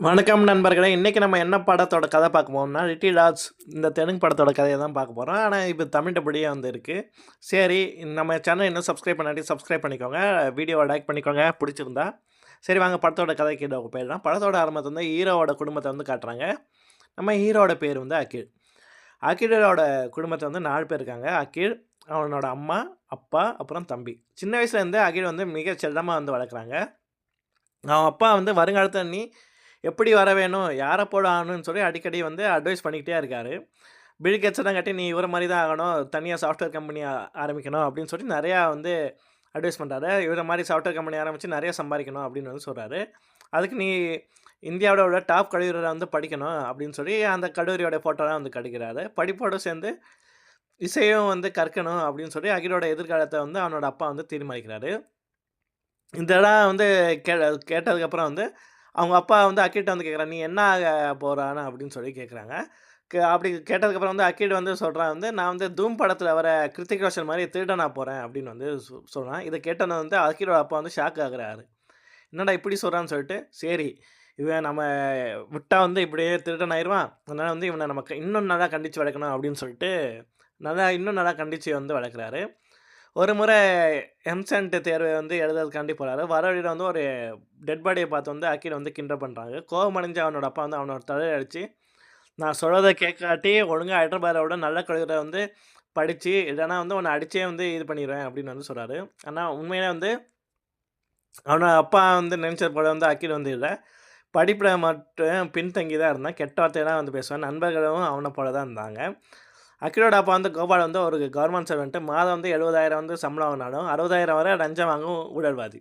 வணக்கம் நண்பர்களே! இன்னைக்கு நம்ம என்ன படத்தோட கதை பார்க்க போறோம்னா, லிட்டில் டார்ஸ் இந்த தெலுங்கு படத்தோட கதைய தான் பார்க்க போறோம். ஆனா, இது தமிழ் டப்லயே வந்து இருக்கு. சரி, நம்ம சேனல் இன்னும் சப்ஸ்கிரைப் பண்ணாட்டி சப்ஸ்கிரைப் பண்ணிக்கோங்க. வீடியோவ லைக் பண்ணிக்கோங்க புடிச்சிருந்தா. சரி வாங்க படத்தோட கதைக்குள்ள போயிடலாம். படத்தோட ஆரம்பத்துல வந்து ஹீரோவோட குடும்பத்த வந்து காட்டுறாங்க. நம்ம ஹீரோவோட பேர் வந்து அகில். அகிலோட குடும்பத்துல வந்து 4 பேர் இருக்காங்க. அகில், அவனோட அம்மா, அப்பா, அப்புறம் தம்பி. சின்ன வயசுலேருந்தே அகில் வந்து மிக செல்லமா வந்து வளர்க்குறாங்க. அவன் அப்பா வந்து வருங்காலத்துல நீ எப்படி வர வேணும், யார போல ஆகணும்னு சொல்லி அடிக்கடி வந்து அட்வைஸ் பண்ணிக்கிட்டே இருக்காரு. பில் கேட்ஸ காட்டி நீ இவர மாரி தான் ஆகணும். தனியா சாஃப்ட்வேர் கம்பெனி ஆரம்பிக்கணும் அப்படின்னு சொல்லி நெறையா வந்து அட்வைஸ் பண்றாரு. இவர மாரி சாஃப்ட்வேர் கம்பெனி ஆரம்பிச்சு நெறைய சம்பாரிக்கணும் அப்படின்னு வந்து சொல்றாரு. அதுக்கு நீ இந்தியாவோட உள்ள டாப் கல்லூரியில வந்து படிக்கணும் அப்படின்னு சொல்லி அந்த கல்லூரியோட ஃபோட்டோலாம் வந்து காட்டிக்கிறாரு. படிப்போட சேர்ந்து இசையும் வந்து கற்கணும் அப்படின்னு சொல்லி அகிலோட எதிர்காலத்த வந்து அவனோட அப்பா வந்து தீர்மானிக்கிறாரு. இதெல்லாம் வந்து கே கேட்டதுக்கப்புறம் வந்து, அவங்க அப்பா வந்து அக்கிட்ட வந்து கேட்குறாங்க, "நீ என்ன ஆக போறான்னு?" அப்படின்னு சொல்லி கேட்குறாங்க. அப்படி கேட்டதுக்கப்புறம் வந்து அக்கிட் வந்து சொல்றான் வந்து, "நான் வந்து தூம் படத்தில வர கிருத்திக் ரோஷன் மாரி திருடனா போறேன்." அப்படின்னு வந்து சொல்றான். இத கேட்டோனே வந்து அக்கிலோட அப்பா வந்து ஷாக் ஆகுறாரு. என்னடா இப்படி சொல்றான்னு சொல்லிட்டு, சரி இவன் நம்ம விட்டா வந்து இப்படியே திருடன் ஆயிருவான். அதனால வந்து இவன நம்ம இன்னும் நல்லா கண்டிச்சு வளர்க்கணும் அப்படின்னு சொல்லிட்டு, இன்னும் நல்லா கண்டிச்சு வந்து வளர்க்குறாரு. ஒரு முறை எம்சென்ட் தேர்வு வந்து எழுதுறதுக்காண்டி போறாரு. வர வழியில வந்து ஒரு டெட் பாடிய பார்த்து வந்து அகில வந்து கிண்டல் பண்றாங்க. கோவமடைஞ்ச அவனோட அப்பா வந்து அவனோட தலையில அடிச்சு, "நான் சொல்றத கேட்காட்டி ஒழுங்கா ஹைதராபாத்த விட நல்ல கல்லூரியில வந்து படிச்சு, இல்லன்னா வந்து உன்ன அடிச்சே வந்து இது பண்ணிருவேன்." அப்படின்னு வந்து சொல்றாரு. ஆனா உண்மையிலே வந்து அவனோட அப்பா வந்து நெனச்சது போல வந்து அகில் வந்து இல்ல. படிப்புல மட்டும் பின்தங்கி தான் இருந்தான். கெட்ட வார்த்தையெல்லாம் வந்து பேசுவான். நண்பர்களும் அவன போல தான் இருந்தாங்க. அகிலோட அப்பா வந்து கோபால் வந்து ஒரு கவர்மெண்ட் சர்வெண்ட். மாதம் வந்து 70,000 வந்து சம்பளம் வாங்கினாலும், 60,000 வரை லஞ்சம் வாங்கும் ஊழல்வாதி.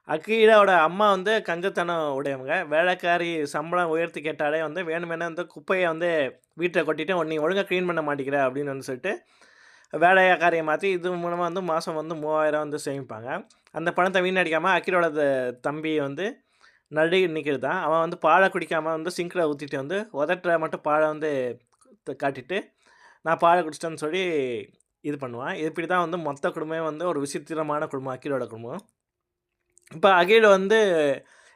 அகிலோட அம்மா வந்து கஞ்சத்தனம் உடையவங்க. வேலைக்காரி சம்பளம் உயர்த்தி கேட்டாலே வந்து வேணுமெனே வந்து குப்பைய வந்து வீட்ல கொட்டிட்டு, "நீ ஒழுங்கா கிளீன் பண்ண மாட்டேங்கிற" அப்படின்னு வந்து சொல்லிட்டு, வேலைக்காரிய மாத்தி இது மூலமா வந்து மாசம் வந்து 3000 வந்து சேமிப்பாங்க. அந்த பணத்த வீணடிக்காம அகிலோட தம்பி வந்து நிக்கிறது தான். அவன் வந்து பால குடிக்காம வந்து சிங்க்ல ஊத்திட்டு வந்து உதட்டுல மட்டும் பால வந்து காட்டிட்டு, நான் பால குடிச்சிட்டேன்னு சொல்லி இது பண்ணுவான். இப்படி தான் வந்து மொத்த குடும்பமே வந்து ஒரு விசித்திரமான குடும்பம், அகிலோட குடும்பம். இப்ப அகில் வந்து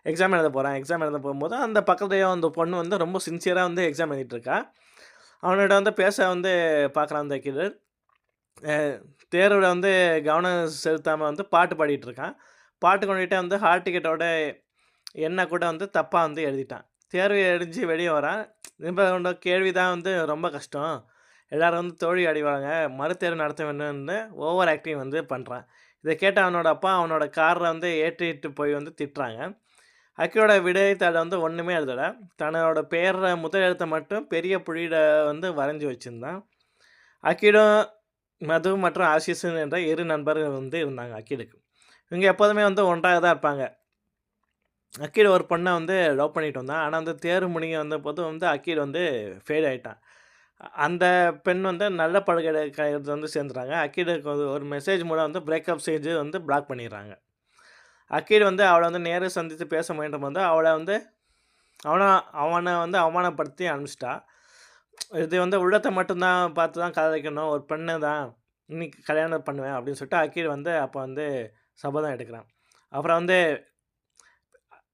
எக்ஸாம் எழுத போறான். எக்ஸாம் எழுத போகும்போது, அந்த பக்கத்துலயே அந்த பொண்ணு வந்து ரொம்ப சின்சியரா வந்து எக்ஸாம் எழுதிட்டு இருக்கா. அவனிட வந்து பேச வந்து பார்க்குறான் அந்த அகிலு. அ தேர்வுல வந்து கவனம் செலுத்தாம வந்து பாட்டு பாடிட்டு இருக்கான். பாட்டு கொண்டுட்டே வந்து ஹால் டிக்கெட்டோட எண்ண கூட வந்து தப்பா வந்து எழுதிட்டான். தேர்வு எழுதி வெளிய வரான். நிபுணரோட கேள்வி தான் வந்து ரொம்ப கஷ்டம். எல்லாரும் வந்து தோல்வி அடைவாங்க. மறுதேர்வு நடத்த வேண்டும்னு ஓவர் ஆக்டிங் வந்து பண்றான். இத கேட்ட அவனோட அப்பா அவனோட கார்ல வந்து ஏற்றிட்டு போய் வந்து திட்டுறாங்க. அக்கிலோட விடைத்தாள்ல வந்து ஒண்ணுமே எழுதல. தன்னோட பேர்ல முதல் எழுத்த மட்டும் பெரிய புள்ளியில வந்து வரைஞ்சு வச்சிருந்தான். அகிலும், மது மற்றும் ஆஷிஷ் என்ற 2 நண்பர்கள் வந்து இருந்தாங்க அகிலுக்கு. இவங்க எப்போதுமே வந்து ஒன்றாக தான் இருப்பாங்க. அகில் ஒரு பொண்ண வந்து லவ் பண்ணிட்டு வந்தான். ஆனா வந்து தேர்வு முடிய வந்தபோது வந்து அகில் வந்து ஃபெயில் ஆயிட்டான். அந்த பெண் வந்து நல்ல பல்கலைக்கழகத்துல வந்து சேர்ந்துட்டாங்க. அகிலுக்கு வந்து ஒரு மெசேஜ் மூலம் வந்து பிரேக்கப் செஞ்சு வந்து பிளாக் பண்ணிடுறாங்க. அகில் வந்து அவள வந்து நேரா சந்தித்து பேச முயன்றபோது அவள வந்து அவன அவன வந்து அவமானப்படுத்தி அனுப்பிச்சிட்டா. இது வந்து உள்ளத்த மட்டும் தான் பார்த்து தான் காதலிக்கணும். ஒரு பெண்ண தான் இன்னைக்கு கல்யாணம் பண்ணுவேன் அப்படின்னு சொல்லிட்டு அகில் வந்து அப்ப வந்து சபதம் எடுக்கிறான். அப்புறம் வந்து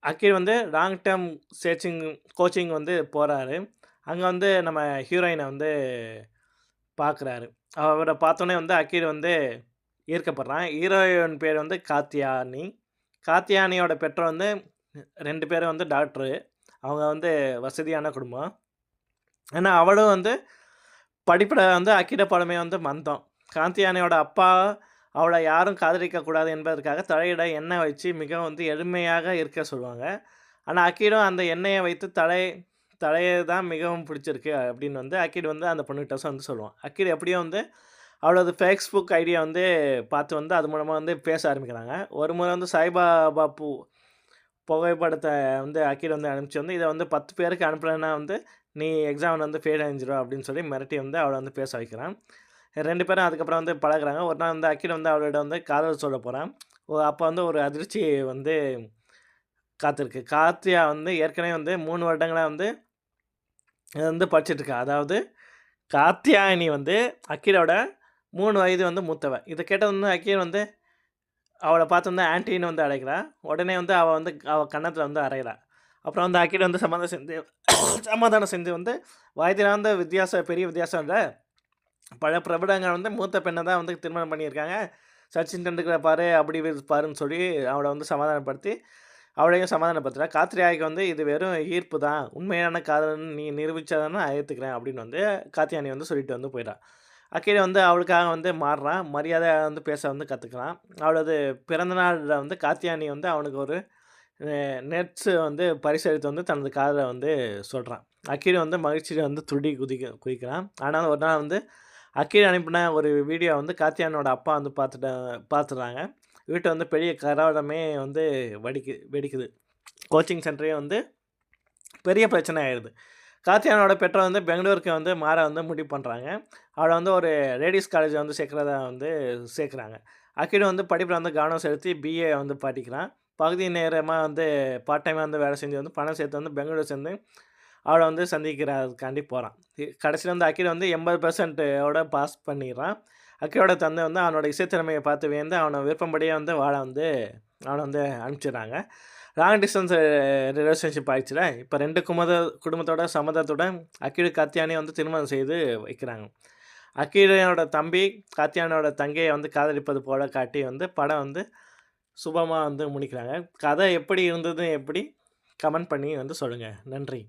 அகில் வந்து லாங் டெர்ம் கோச்சிங் வந்து போறாரு. அங்க வந்து நம்ம ஹீரோயின வந்து பார்க்குறாரு. அவர பார்த்தோனே வந்து அகில் வந்து ஈர்க்கப்படுறான். ஹீரோயின் பேர் வந்து காத்தியானி. காத்தியானியோட பெற்றோர் வந்து 2 பேரும் வந்து டாக்டரு. அவங்க வந்து வசதியான குடும்பம். ஆனா அவளும் வந்து படிப்புல வந்து அகில பாடமே வந்து மந்தம். காந்தியானியோட அப்பா அவள யாரும் காதலிக்கக் கூடாது என்பதற்காக தலையிட எண்ணெய் வச்சு மிகவும் வந்து எளிமையாக இருக்க சொல்லுவாங்க. ஆனா அகிலும் அந்த எண்ணெய வைத்து தலைய தான் மிகவும் பிடிச்சிருக்கு அப்படின்னு வந்து அகில் வந்து அந்த பொண்ணுகிட்ட வந்து சொல்லுவான். அகில் எப்படியோ வந்து அவளது Facebook ஐடியா வந்து பார்த்து வந்து அது மூலமா வந்து பேச ஆரம்பிக்கிறாங்க. ஒரு முறை வந்து சாய்பாபா புகைப்படத்த வந்து அகில் வந்து அனுப்பிச்சு வந்து, இத வந்து 10 பேருக்கு அனுப்புனேன்னா வந்து, நீ எக்ஸாம்ல வந்து ஃபெயில் அடைஞ்சிருவ அப்படின்னு சொல்லி மிரட்டி வந்து அவள வந்து பேச வைக்கிறான். 2 பேரும் அதுக்கப்புறம் வந்து பழகுறாங்க. ஒரு நாள் வந்து அகில் வந்து அவளிடம் வந்து காதல் சொல்லப் போறான். அப்ப வந்து ஒரு அதிர்ச்சி வந்து காத்திருக்கு. கார்த்தியா வந்து ஏற்கனவே வந்து 3 வருடங்களா வந்து வந்து படிச்சுட்டு இருக்கா. அதாவது கார்த்தியாயனி வந்து அகிலோட 3 வயது வந்து மூத்தவ. இத கேட்டதும் அகில் வந்து அவள பார்த்து வந்து ஆன்ட்டின்னு வந்து அழைக்கிறா. உடனே வந்து அவ வந்து அவ கன்னத்துல வந்து அறையிறா. அப்புறம் வந்து அக்கிடு வந்து சமாதானம் செஞ்சு வந்து வயதிலாந்த பெரிய வித்தியாசம் இல்லை. பல பிரபலங்கள் வந்து மூத்த பெண்ணை தான் வந்து திருமணம் பண்ணியிருக்காங்க. சச்சின் டெண்டுல்கரை பாரு, அப்படி பாருன்னு சொல்லி அவளை வந்து சமாதானப்படுத்தி அவளையும் சமாதானப்படுத்துறா. காத்யானிக்கு வந்து இது வெறும் ஈர்ப்பு தான், உண்மையான காதல்னு நீ நிரூபிச்சாதானே நான் ஏற்றுக்கிறேன் அப்படின்னு வந்து காத்யானி வந்து சொல்லிட்டு வந்து போயிட்டான். அக்கிடு வந்து அவளுக்காக வந்து மாறுறான். மரியாதையாக வந்து பேச வந்து கற்றுக்கலாம். அவளது பிறந்தநாளில் வந்து காத்யானி வந்து அவனுக்கு ஒரு நெட்ஸு வந்து பரிசளித்து வந்து தனது காதலை வந்து சொல்கிறான். அக்கிடு வந்து மகிழ்ச்சியில் வந்து துடி குதிக்கிறான். ஆனால் ஒரு நாள் வந்து அக்கிடு அனுப்பின ஒரு வீடியோ வந்து காத்யானியோட அப்பா வந்து பார்த்துடுறாங்க. வீட்டை வந்து பெரிய கலவரமே வந்து வெடிக்குது. கோச்சிங் சென்டரே வந்து பெரிய பிரச்சனை ஆயிடுது. காத்யானியோட பெற்றோர் வந்து பெங்களூருக்கு வந்து மாற வந்து முடிவு பண்ணுறாங்க. அவளை வந்து ஒரு லேடீஸ் காலேஜ் வந்து சேர்க்குறதா வந்து சேர்க்குறாங்க. அக்கிடு வந்து படிப்பில் வந்து கவனம் செலுத்தி பிஏ வந்து படிக்கிறான். பகுதி நேரமாக வந்து பார்ட் டைமாக வந்து வேலை செஞ்சு வந்து பணம் சேர்த்து வந்து பெங்களூர் சேர்ந்து அவளை வந்து சந்திக்கிறதுக்காண்டி போகிறான். கடைசியில் வந்து அக்கிடு வந்து 80% பாஸ் பண்ணிடுறான். அக்கியோட தந்தை வந்து அவனோட இசைத்திறமையை பார்த்து வியந்து அவனை விருப்பம்படியே வந்து அவனை வந்து அனுப்பிச்சிடுறாங்க. லாங் டிஸ்டன்ஸ் ரிலேஷன்ஷிப் ஆயிடுச்சுல. இப்போ 2 குடும்பத்தோட சம்மதத்துடன் அக்கிடு காத்யானி வந்து திருமணம் செய்து வைக்கிறாங்க. அக்கியோட தம்பி காத்யானியோட தங்கையை வந்து காதலிப்பது போல காட்டி வந்து படம் வந்து சுபமாக வந்து முடிக்கிறாங்க. கதை எப்படி இருந்ததுன்னு கமெண்ட் பண்ணி வந்து சொல்லுங்கள். நன்றி.